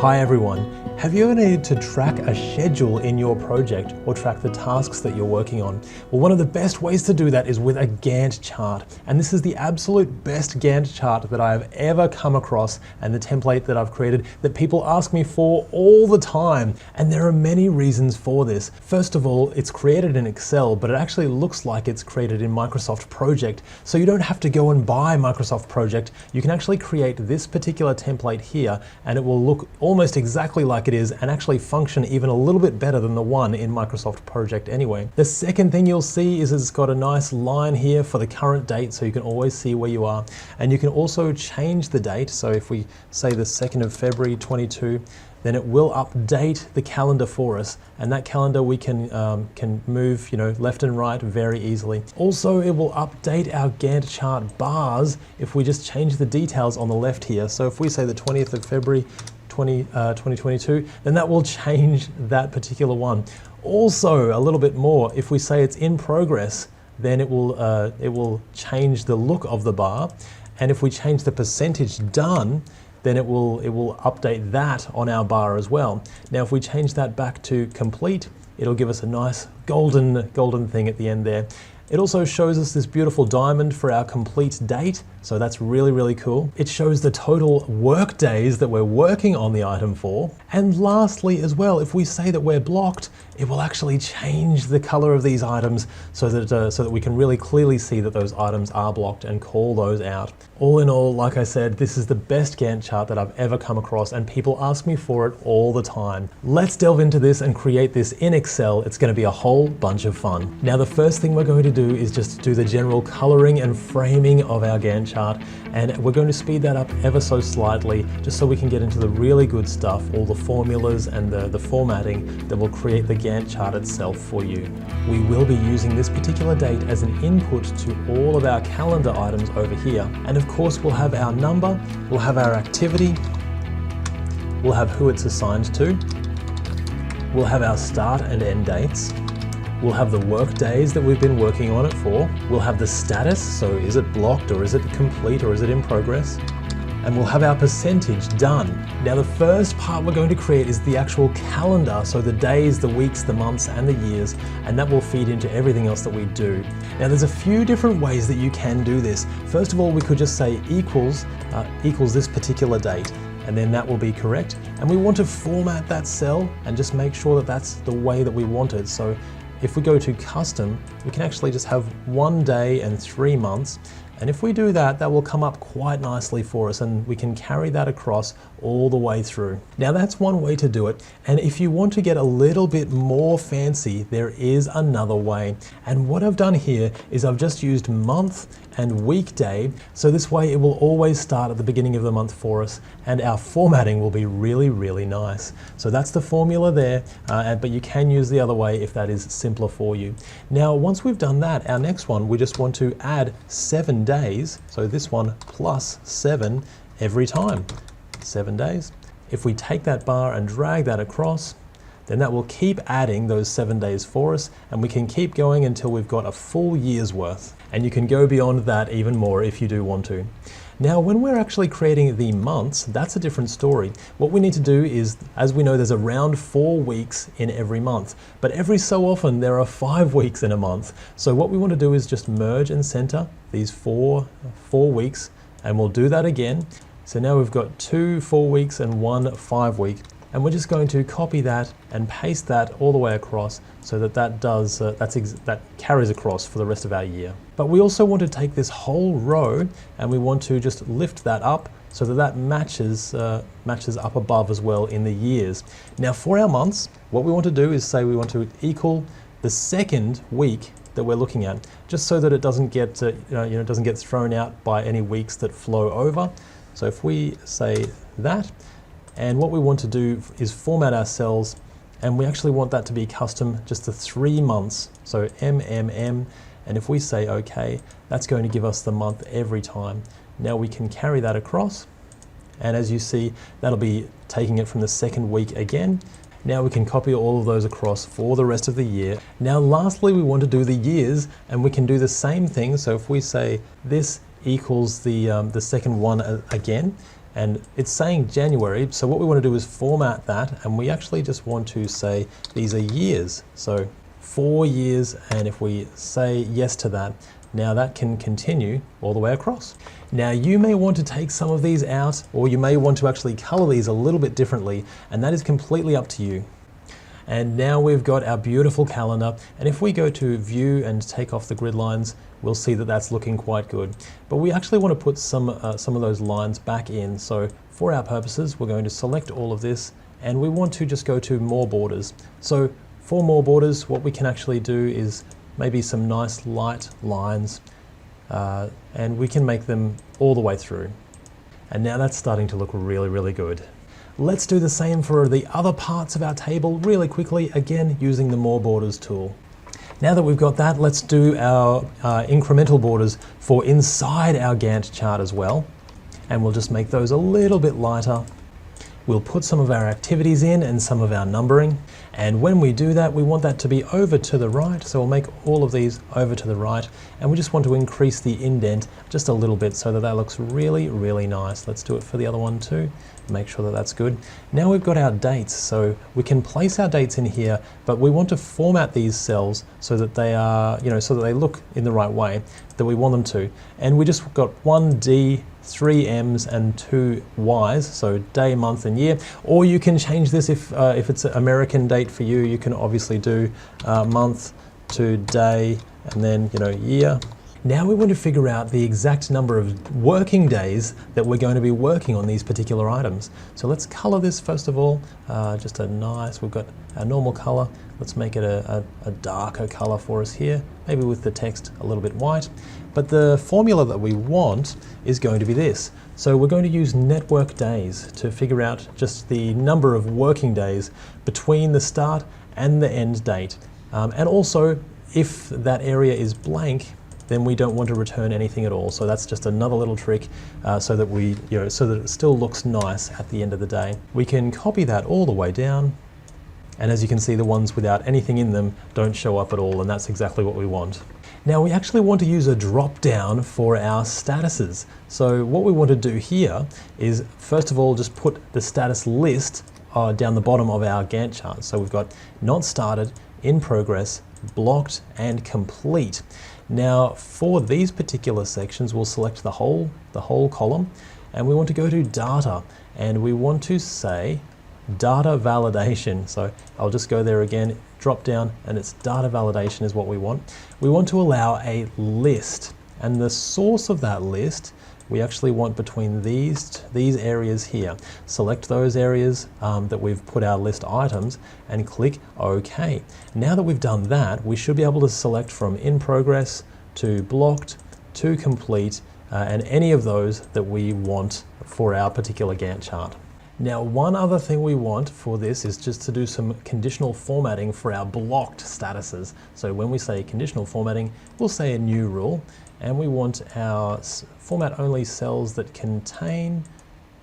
Hi everyone. Have you ever needed to track a schedule in your project or track the tasks that you're working on? Well, one of the best ways to do that is with a Gantt chart. And this is the absolute best Gantt chart that I have ever come across, and the template that I've created that people ask me for all the time. And there are many reasons for this. First of all, it's created in Excel, but it actually looks like it's created in Microsoft Project. So you don't have to go and buy Microsoft Project. You can actually create this particular template here, and it will look almost exactly like it is and actually function even a little bit better than the one in Microsoft Project anyway. The second thing you'll see is it's got a nice line here for the current date, so you can always see where you are. And you can also change the date. So if we say the 2nd of February 22, then it will update the calendar for us, and that calendar we can move, left and right very easily. Also, it will update our Gantt chart bars if we just change the details on the left here. So if we say the 20th of February 2022, then that will change that particular one. Also, a little bit more, if we say it's in progress, then it will change the look of the bar. And if we change the percentage done, then it will update that on our bar as well. Now, if we change that back to complete, it'll give us a nice golden thing at the end there. It also shows us this beautiful diamond for our complete date, so that's really, really cool. It shows the total work days that we're working on the item for. And lastly as well, if we say that we're blocked, it will actually change the color of these items so that we can really clearly see that those items are blocked and call those out. All in all, like I said, this is the best Gantt chart that I've ever come across, and people ask me for it all the time. Let's delve into this and create this in Excel. It's going to be a whole bunch of fun. Now, the first thing we're going to do is just do the general coloring and framing of our Gantt chart, and we're going to speed that up ever so slightly just so we can get into the really good stuff, all the formulas and the formatting that will create the Gantt chart itself for you. We will be using this particular date as an input to all of our calendar items over here, and of course we'll have our number, we'll have our activity, we'll have who it's assigned to, we'll have our start and end dates, we'll have the work days that we've been working on it for. We'll have the status, so is it blocked or is it complete or is it in progress? And we'll have our percentage done. Now, the first part we're going to create is the actual calendar, so the days, the weeks, the months, and the years, and that will feed into everything else that we do. Now, there's a few different ways that you can do this. First of all, we could just say equals this particular date, and then that will be correct. And we want to format that cell and just make sure that that's the way that we want it. So if we go to custom, we can actually just have 1 day and 3 months. And if we do that, that will come up quite nicely for us, and we can carry that across all the way through. Now, that's one way to do it. And if you want to get a little bit more fancy, there is another way. And what I've done here is I've just used month and weekday. So this way it will always start at the beginning of the month for us, and our formatting will be really, really nice. So that's the formula there, but you can use the other way if that is simpler for you. Now, once we've done that, our next one, we just want to add 7 days. So this one plus 7 every time, 7 days. If we take that bar and drag that across, then that will keep adding those 7 days for us, and we can keep going until we've got a full year's worth. And you can go beyond that even more if you do want to. Now, when we're actually creating the months, that's a different story. What we need to do is, as we know, there's around 4 weeks in every month, but every so often there are 5 weeks in a month. So what we want to do is just merge and center these four weeks, and we'll do that again. So now we've got 2 4 weeks and 1 5 week. And we're just going to copy that and paste that all the way across so that that carries across for the rest of our year. But we also want to take this whole row and we want to just lift that up so that matches up above as well in the years. Now, for our months, what we want to do is say we want to equal the second week that we're looking at, just so that it doesn't get it doesn't get thrown out by any weeks that flow over. So if we say that. And what we want to do is format our cells, and we actually want that to be custom just to 3 months. So MMM, and if we say OK, that's going to give us the month every time. Now we can carry that across, and as you see, that'll be taking it from the 2nd week again. Now we can copy all of those across for the rest of the year. Now lastly, we want to do the years, and we can do the same thing. So if we say this equals the second one again, and it's saying January, so what we want to do is format that, and we actually just want to say these are years, so 4 years, and if we say yes to that, now that can continue all the way across. Now you may want to take some of these out, or you may want to actually color these a little bit differently, and that is completely up to you. And now we've got our beautiful calendar, and if we go to view and take off the grid lines, we'll see that that's looking quite good. But we actually want to put some of those lines back in, so for our purposes we're going to select all of this, and we want to just go to more borders. So for more borders, what we can actually do is maybe some nice light lines, and we can make them all the way through. And now that's starting to look really, really good. Let's do the same for the other parts of our table really quickly, again using the More Borders tool. Now that we've got that, let's do our incremental borders for inside our Gantt chart as well. And we'll just make those a little bit lighter. We'll put some of our activities in and some of our numbering. And when we do that, we want that to be over to the right. So we'll make all of these over to the right. And we just want to increase the indent just a little bit so that that looks really, really nice. Let's do it for the other one too. Make sure that that's good. Now we've got our dates. So we can place our dates in here, but we want to format these cells so that they are, so that they look in the right way that we want them to. And we just got 1D, 3 M's and 2 Y's, so day, month and year. Or you can change this if it's an American date for you, you can obviously do month to day and then year. Now we want to figure out the exact number of working days that we're going to be working on these particular items. So let's color this first of all, just a nice, we've got our normal color. Let's make it a darker color for us here, maybe with the text a little bit white. But the formula that we want is going to be this. So we're going to use network days to figure out just the number of working days between the start and the end date. And also, if that area is blank, then we don't want to return anything at all. So that's just another little trick so that so that it still looks nice at the end of the day. We can copy that all the way down. And as you can see, the ones without anything in them don't show up at all, and that's exactly what we want. Now we actually want to use a drop down for our statuses. So what we want to do here is, first of all, just put the status list down the bottom of our Gantt chart. So we've got not started, in progress, blocked, and complete. Now for these particular sections, we'll select the whole column, and we want to go to data, and we want to say data validation. So I'll just go there again, drop down, and it's data validation is what we want. We want to allow a list, and the source of that list we actually want between these areas here. Select those areas that we've put our list items and click OK. Now that we've done that, we should be able to select from in progress to blocked to complete and any of those that we want for our particular Gantt chart. Now, one other thing we want for this is just to do some conditional formatting for our blocked statuses. So when we say conditional formatting, we'll say a new rule, and we want our format only cells that contain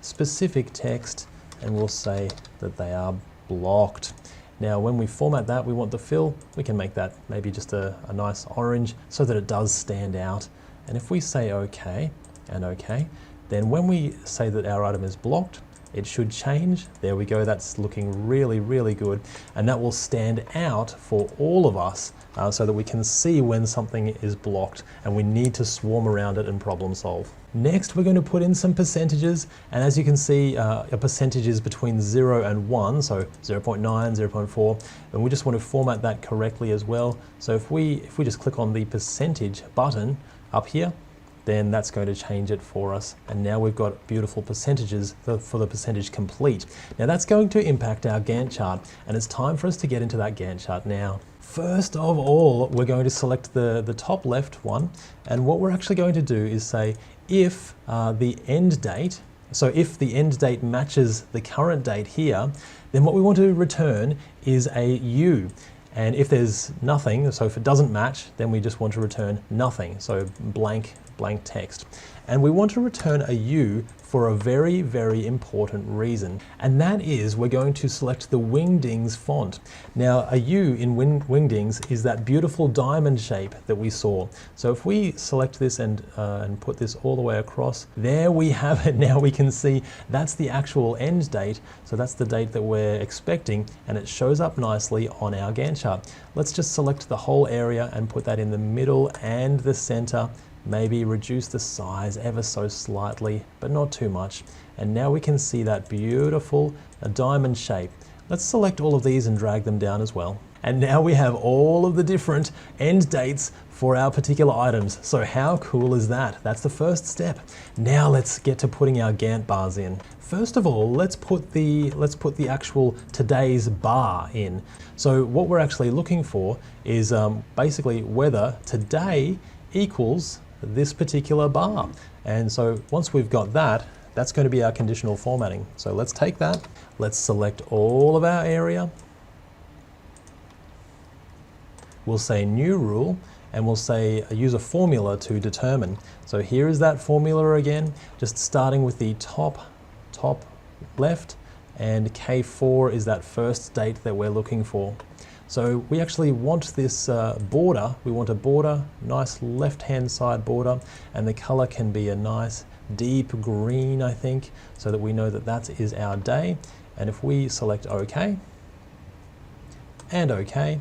specific text, and we'll say that they are blocked. Now, when we format that, we want the fill, we can make that maybe just a nice orange so that it does stand out. And if we say OK and OK, then when we say that our item is blocked, it should change. There we go, that's looking really, really good. And that will stand out for all of us so that we can see when something is blocked and we need to swarm around it and problem solve. Next, we're going to put in some percentages. And as you can see, a percentage is between 0 and 1, so 0.9, 0.4. And we just want to format that correctly as well. So if we just click on the percentage button up here, then that's going to change it for us. And now we've got beautiful percentages for the percentage complete. Now that's going to impact our Gantt chart, and it's time for us to get into that Gantt chart now. First of all, we're going to select the top left one, and what we're actually going to do is say if the end date, so if the end date matches the current date here, then what we want to return is a U. And if there's nothing, so if it doesn't match, then we just want to return nothing, so blank text. And we want to return a U for a very, very important reason. And that is we're going to select the Wingdings font. Now, a U in Wingdings is that beautiful diamond shape that we saw. So if we select this and put this all the way across, there we have it. Now we can see that's the actual end date. So that's the date that we're expecting, and it shows up nicely on our Gantt chart. Let's just select the whole area and put that in the middle and the center. Maybe reduce the size ever so slightly, but not too much. And now we can see that beautiful diamond shape. Let's select all of these and drag them down as well. And now we have all of the different end dates for our particular items. So how cool is that? That's the first step. Now let's get to putting our Gantt bars in. First of all, let's put the actual today's bar in. So what we're actually looking for is basically whether today equals this particular bar. And so once we've got that, that's going to be our conditional formatting. So let's take that, let's select all of our area. We'll say new rule, and we'll say use a formula to determine. So here is that formula again, just starting with the top left, and K4 is that first date that we're looking for. So we actually want this border, we want a border, nice left-hand side border, and the color can be a nice deep green, I think, so that we know that that is our day. And if we select OK, and OK,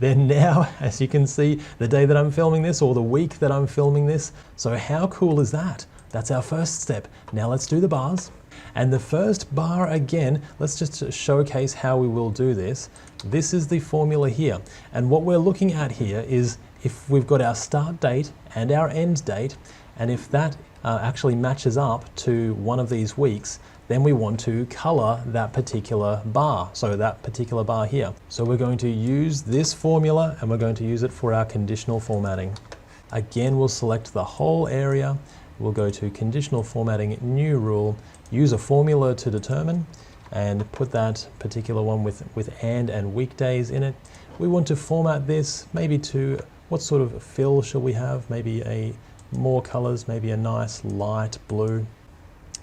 then now, as you can see, the day that I'm filming this, or the week that I'm filming this. So how cool is that? That's our first step. Now let's do the bars. And the first bar, again, let's just showcase how we will do this. This is the formula here. And what we're looking at here is if we've got our start date and our end date, and if that actually matches up to one of these weeks, then we want to color that particular bar, so that particular bar here. So we're going to use this formula, and we're going to use it for our conditional formatting. Again, we'll select the whole area. We'll go to conditional formatting, new rule, use a formula to determine, and put that particular one with and weekdays in it. We want to format this maybe to, what sort of fill shall we have? Maybe more colors, maybe a nice light blue.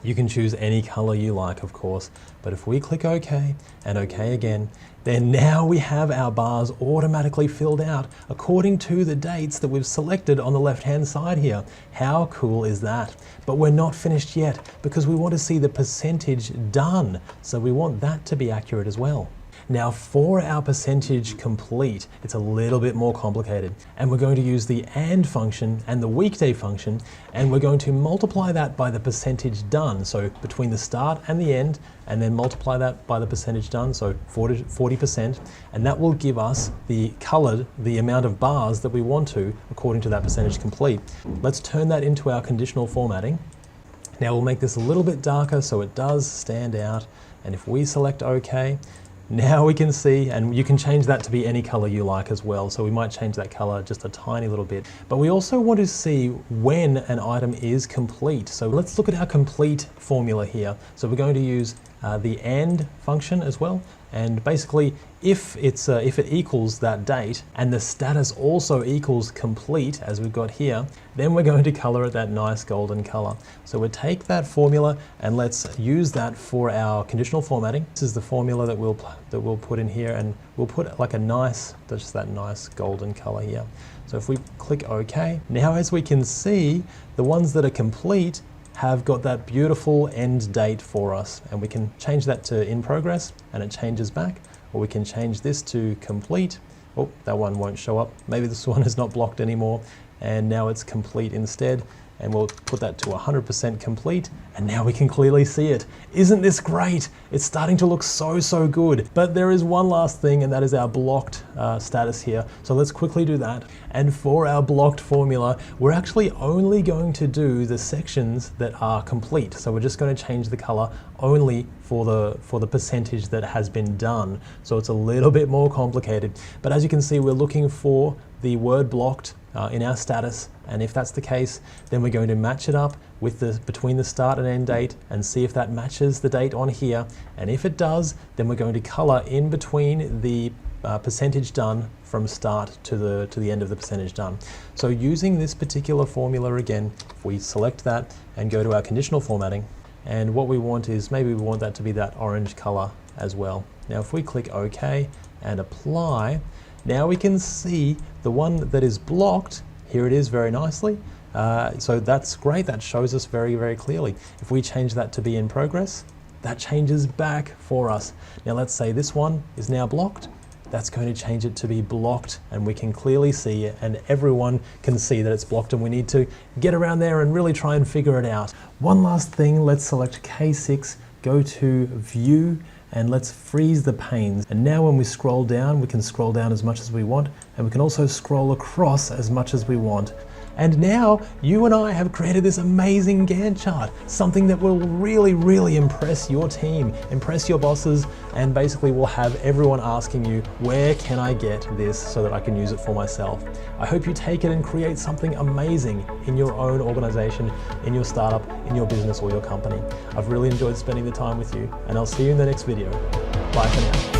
You can choose any color you like, of course, but if we click OK and OK again, then now we have our bars automatically filled out according to the dates that we've selected on the left-hand side here. How cool is that? But we're not finished yet because we want to see the percentage done, so we want that to be accurate as well. Now for our percentage complete, it's a little bit more complicated, and we're going to use the AND function and the weekday function, and we're going to multiply that by the percentage done, so between the start and the end, and then multiply that by the percentage done, so 40%, and that will give us the amount of bars that we want to according to that percentage complete. Let's turn that into our conditional formatting. Now we'll make this a little bit darker so it does stand out, and if we select OK, now we can see, and you can change that to be any color you like as well. So we might change that color just a tiny little bit. But we also want to see when an item is complete. So let's look at our complete formula here. So we're going to use the AND function as well. And basically, if it equals that date and the status also equals complete, as we've got here, then we're going to color it that nice golden color. So we'll take that formula and let's use that for our conditional formatting. This is the formula that we'll put in here, and we'll put like just that nice golden color here. So if we click OK, now as we can see, the ones that are complete have got that beautiful end date for us, and we can change that to in progress and it changes back, or we can change this to complete. Oh, that one won't show up. Maybe this one is not blocked anymore, and now it's complete instead. And we'll put that to 100% complete, and now we can clearly see it. Isn't this great? It's starting to look so good. But there is one last thing, and that is our blocked status here. So let's quickly do that. And for our blocked formula, we're actually only going to do the sections that are complete. So we're just going to change the color only for the percentage that has been done. So it's a little bit more complicated. But as you can see, we're looking for the word blocked in our status, and if that's the case, then we're going to match it up with between the start and end date and see if that matches the date on here. And if it does, then we're going to color in between the percentage done from start to the end of the percentage done. So using this particular formula again, if we select that and go to our conditional formatting And what we want is, maybe we want that to be that orange color as well. Now if we click OK and apply, now we can see the one that is blocked. Here it is very nicely. So that's great, that shows us very, very clearly. If we change that to be in progress, that changes back for us. Now let's say this one is now blocked. That's going to change it to be blocked, and we can clearly see it, and everyone can see that it's blocked, and we need to get around there and really try and figure it out. One last thing, let's select K6, go to View, and let's freeze the panes. And now when we scroll down, we can scroll down as much as we want, and we can also scroll across as much as we want. And now you and I have created this amazing Gantt chart, something that will really, really impress your team, impress your bosses, and basically will have everyone asking you, where can I get this so that I can use it for myself? I hope you take it and create something amazing in your own organization, in your startup, in your business or your company. I've really enjoyed spending the time with you, and I'll see you in the next video. Bye for now.